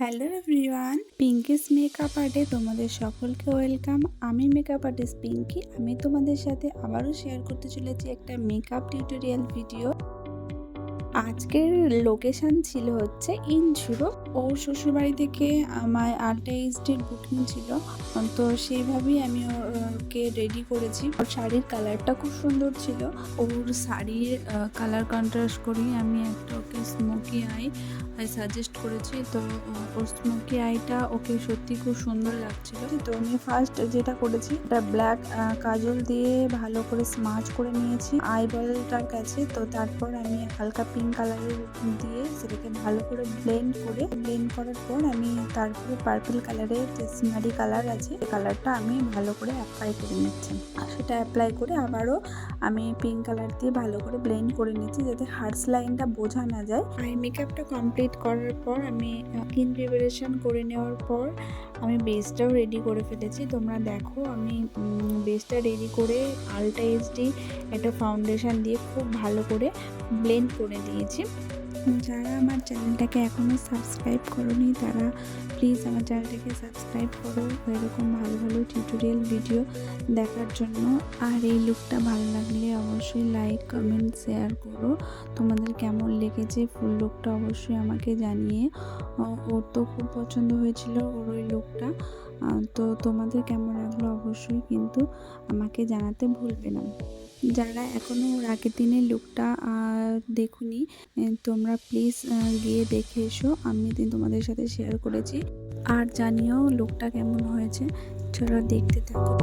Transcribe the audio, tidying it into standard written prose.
Hello everyone, Pinki's makeup আর্টে তোমাদের সকলকে welcome. আমি মেকআপ আর্টিস্ট পিঙ্কি। আমি তোমাদের সাথে আবারও শেয়ার করতে চলেছি একটা মেকআপ টিউটোরিয়াল ভিডিও। আজকের লোকেশন ছিল হচ্ছে ইনসুরো। ওর শ্বশুরবাড়ি থেকে আমার 28 বুকিং ছিল, তো সেইভাবেই আমি ওকে রেডি করেছি। ওর শাড়ির কালারটা খুব সুন্দর ছিল। ওর শাড়ির কালার কন্ট্রাস্ট করেই আমি একটা ওকে স্মোকি আই সাজেস্ট করেছি। তো ওর স্মোকি আইটা ওকে সত্যি খুব সুন্দর লাগছিল। তো আমি ফার্স্ট যেটা করেছি, এটা ব্ল্যাক কাজল দিয়ে ভালো করে স্মাচ করে নিয়েছি আইবলটার কাছে। তো তারপর আমি হালকা পিঙ্ক কালারের দিয়ে সেটাকে ভালো করে ব্লেন্ড করার পর আমি তারপরে পার্পল কালারের যে সিনারি কালার আছে সেই কালারটা আমি ভালো করে অ্যাপ্লাই করে নিচ্ছি। আর সেটা অ্যাপ্লাই করে আবারও আমি পিঙ্ক কালার দিয়ে ভালো করে ব্লেন্ড করে নিচ্ছি, যাতে হার্টস লাইনটা বোঝা না যায়। আই মেকআপটা কমপ্লিট করার পর আমি স্কিন প্রিপারেশন করে নেওয়ার পর আমি বেসটাও রেডি করে ফেলেছি। তোমরা দেখো, আমি বেসটা রেডি করে আলটা এইচডি একটা ফাউন্ডেশন দিয়ে খুব ভালো করে ব্লেন্ড করে দিয়েছি। যারা আমার চ্যানেলটাকে এখনও সাবস্ক্রাইব করোনি তারা প্লিজ আমার চ্যানেলটাকে সাবস্ক্রাইব করো এরকম ভালো ভালো টিউটোরিয়াল ভিডিও দেখার জন্য। আর এই লুকটা ভালো লাগলে অবশ্যই লাইক কমেন্ট শেয়ার করো। তোমাদের কেমন লেগেছে ফুল লুকটা অবশ্যই আমাকে জানিয়ে। ওর তো খুব পছন্দ হয়েছিল ওর ওই লুকটা। তো তোমাদের কেমন লাগলো অবশ্যই কিন্তু আমাকে জানাতে ভুলবে না। যারা এখনও ওর আগের দিনের লুকটা দেখোনি তোমরা প্লিজ গিয়ে দেখে এসো। আমি তোমাদের সাথে শেয়ার করেছি। আর জানিও লুকটা কেমন হয়েছে। চলো দেখতে থাকো।